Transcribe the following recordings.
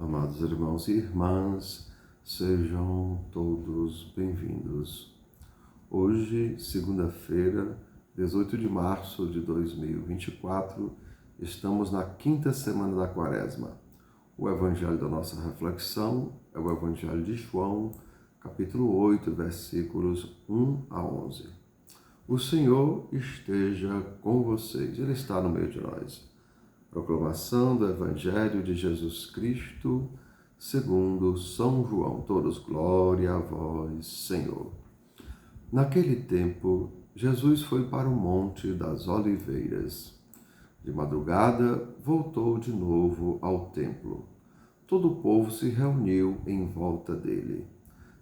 Amados irmãos e irmãs, sejam todos bem-vindos. Hoje, segunda-feira, 18 de março de 2024, estamos na quinta semana da Quaresma. O evangelho da nossa reflexão é o evangelho de João, capítulo 8, versículos 1 a 11. O Senhor esteja com vocês, Ele está no meio de nós. Proclamação do Evangelho de Jesus Cristo, segundo São João. Todos, glória a vós, Senhor. Naquele tempo, Jesus foi para o Monte das Oliveiras. De madrugada, voltou de novo ao templo. Todo o povo se reuniu em volta dele.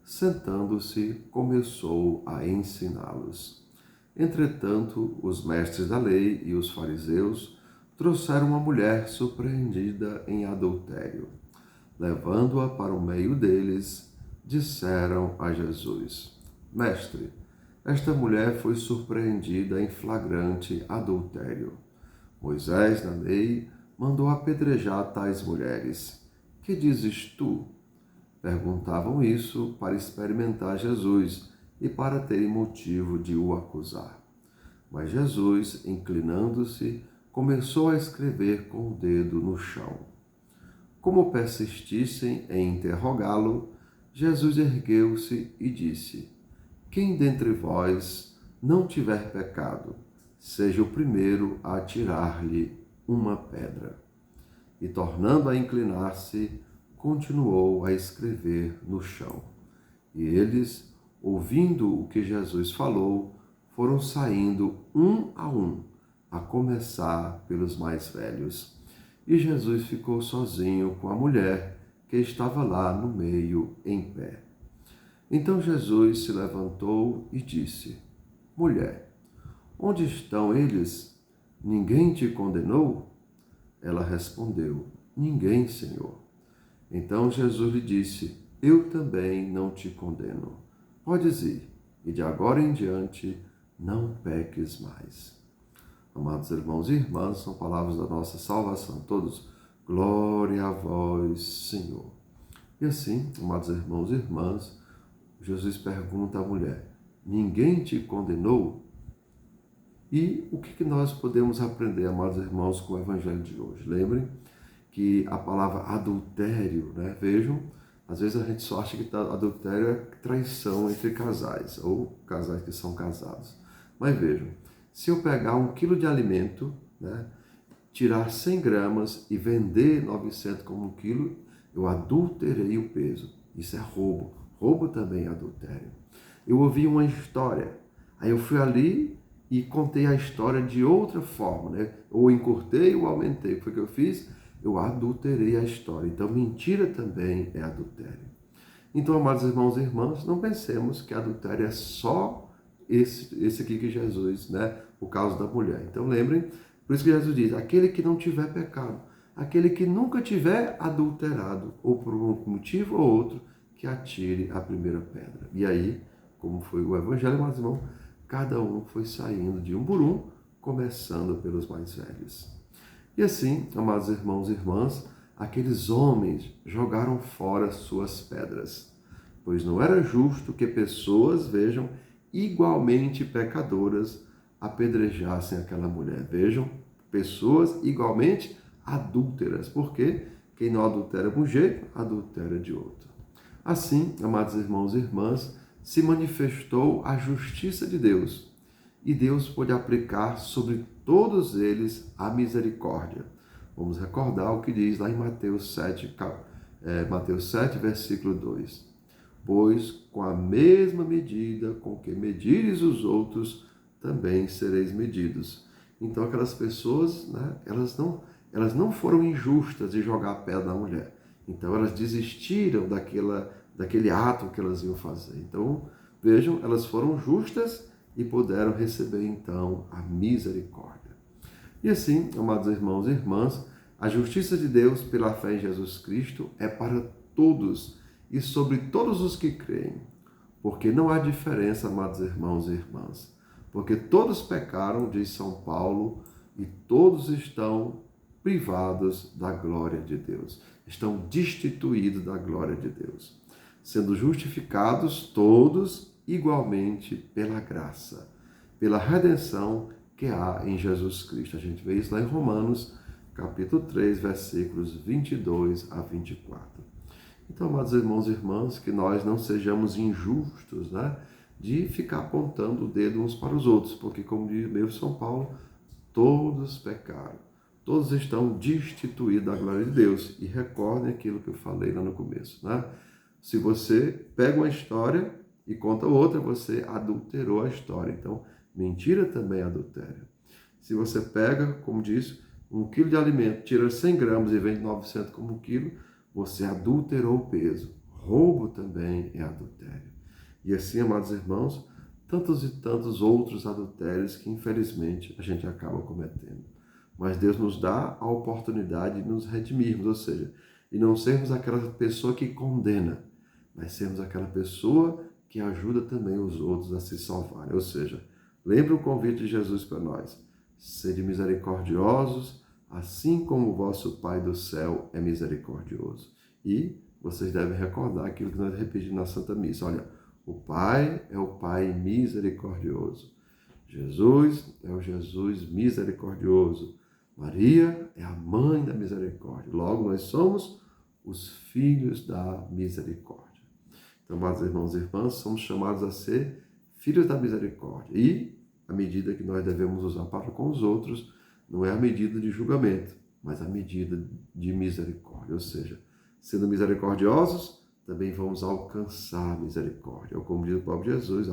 Sentando-se, começou a ensiná-los. Entretanto, os mestres da lei e os fariseus trouxeram uma mulher surpreendida em adultério. Levando-a para o meio deles, disseram a Jesus: Mestre, esta mulher foi surpreendida em flagrante adultério. Moisés, na lei, mandou apedrejar tais mulheres. Que dizes tu? Perguntavam isso para experimentar Jesus e para terem motivo de o acusar. Mas Jesus, inclinando-se, começou a escrever com o dedo no chão. Como persistissem em interrogá-lo, Jesus ergueu-se e disse: Quem dentre vós não tiver pecado, seja o primeiro a atirar-lhe uma pedra. E tornando a inclinar-se, continuou a escrever no chão. E eles, ouvindo o que Jesus falou, foram saindo um, a começar pelos mais velhos. E Jesus ficou sozinho com a mulher que estava lá no meio, em pé. Então Jesus se levantou e disse: Mulher, onde estão eles? Ninguém te condenou? Ela respondeu: Ninguém, Senhor. Então Jesus lhe disse: Eu também não te condeno. Podes ir, e de agora em diante não peques mais. Amados irmãos e irmãs, são palavras da nossa salvação. Todos, glória a vós, Senhor. E assim, amados irmãos e irmãs, Jesus pergunta à mulher: Ninguém te condenou? E o que nós podemos aprender, amados irmãos, com o evangelho de hoje? Lembrem que a palavra adultério, vejam, às vezes a gente só acha que adultério é traição entre casais, ou casais que são casados. Mas vejam, se eu pegar 1 quilo de alimento, tirar 100 gramas e vender 900 como 1 quilo, eu adulterei o peso. Isso é roubo. Roubo também é adultério. Eu ouvi uma história, aí eu fui ali e contei a história de outra forma, ou encurtei ou aumentei. O que foi que eu fiz? Eu adulterei a história. Então, mentira também é adultério. Então, amados irmãos e irmãs, não pensemos que adultério é só esse aqui que Jesus, o caso da mulher. Então, lembrem, por isso que Jesus diz: aquele que não tiver pecado, aquele que nunca tiver adulterado, ou por um motivo ou outro, que atire a primeira pedra. E aí, como foi o evangelho, amados irmãos, cada um foi saindo de um por um, começando pelos mais velhos. E assim, amados irmãos e irmãs, aqueles homens jogaram fora suas pedras, pois não era justo que pessoas, vejam, igualmente pecadoras apedrejassem aquela mulher. Vejam, pessoas igualmente adúlteras, porque quem não adultera de um jeito, adultera de outro. Assim, amados irmãos e irmãs, se manifestou a justiça de Deus, e Deus pôde aplicar sobre todos eles a misericórdia. Vamos recordar o que diz lá em Mateus 7, versículo 2. Pois com a mesma medida com que medires os outros, também sereis medidos. Então aquelas pessoas, elas não foram injustas de jogar a pedra na mulher. Então elas desistiram daquele ato que elas iam fazer. Então, vejam, elas foram justas e puderam receber então a misericórdia. E assim, amados irmãos e irmãs, a justiça de Deus pela fé em Jesus Cristo é para todos e sobre todos os que creem, porque não há diferença, amados irmãos e irmãs, porque todos pecaram, diz São Paulo, e todos estão privados da glória de Deus. estão destituídos da glória de Deus, sendo justificados todos igualmente pela graça, pela redenção que há em Jesus Cristo. A gente vê isso lá em Romanos, capítulo 3, versículos 22 a 24. Então, amados irmãos e irmãs, que nós não sejamos injustos, né, de ficar apontando o dedo uns para os outros, porque, como diz mesmo São Paulo, todos pecaram, todos estão destituídos da glória de Deus. E recordem aquilo que eu falei lá no começo, né? Se você pega uma história e conta outra, você adulterou a história. Então, mentira também é adultério. Se você pega, como disse, 1 quilo de alimento, tira 100 gramas e vende 900 como 1 quilo, você adulterou o peso. Roubo também é adultério. E assim, amados irmãos, tantos e tantos outros adultérios que, infelizmente, a gente acaba cometendo. Mas Deus nos dá a oportunidade de nos redimirmos, ou seja, de não sermos aquela pessoa que condena, mas sermos aquela pessoa que ajuda também os outros a se salvarem. Ou seja, lembre o convite de Jesus para nós: sede misericordiosos, assim como o vosso Pai do céu é misericordioso. E vocês devem recordar aquilo que nós repetimos na Santa Missa. Olha, o Pai é o Pai misericordioso. Jesus é o Jesus misericordioso. Maria é a mãe da misericórdia. Logo, nós somos os filhos da misericórdia. Então, amados irmãos e irmãs, somos chamados a ser filhos da misericórdia. E a medida que nós devemos usar para com os outros não é a medida de julgamento, mas a medida de misericórdia. Ou seja, sendo misericordiosos, também vamos alcançar a misericórdia. Ou como diz o próprio Jesus,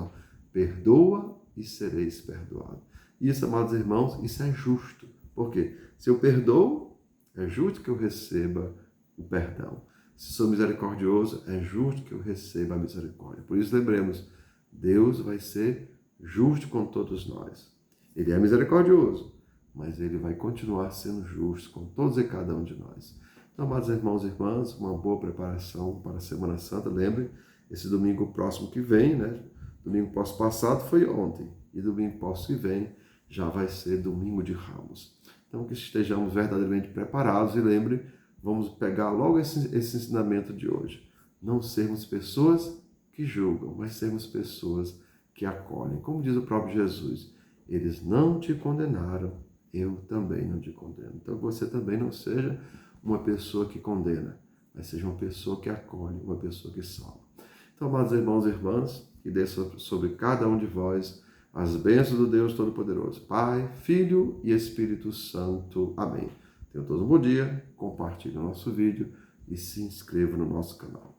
perdoa e sereis perdoados. Isso, amados irmãos, isso é justo. Por quê? Se eu perdoo, é justo que eu receba o perdão. Se sou misericordioso, é justo que eu receba a misericórdia. Por isso, lembremos, Deus vai ser justo com todos nós. Ele é misericordioso, mas ele vai continuar sendo justo com todos e cada um de nós. Então, amados irmãos e irmãs, uma boa preparação para a Semana Santa. Lembre, esse domingo próximo que vem, né? Domingo passado foi ontem, e domingo próximo que vem já vai ser domingo de Ramos. Então, que estejamos verdadeiramente preparados e lembre, vamos pegar logo esse ensinamento de hoje. Não sermos pessoas que julgam, mas sermos pessoas que acolhem. Como diz o próprio Jesus, eles não te condenaram, eu também não te condeno. Então, você também não seja uma pessoa que condena, mas seja uma pessoa que acolhe, uma pessoa que salva. Então, amados irmãos e irmãs, que desça sobre cada um de vós as bênçãos do Deus Todo-Poderoso, Pai, Filho e Espírito Santo. Amém. Tenham todos um bom dia, compartilhe o nosso vídeo e se inscreva no nosso canal.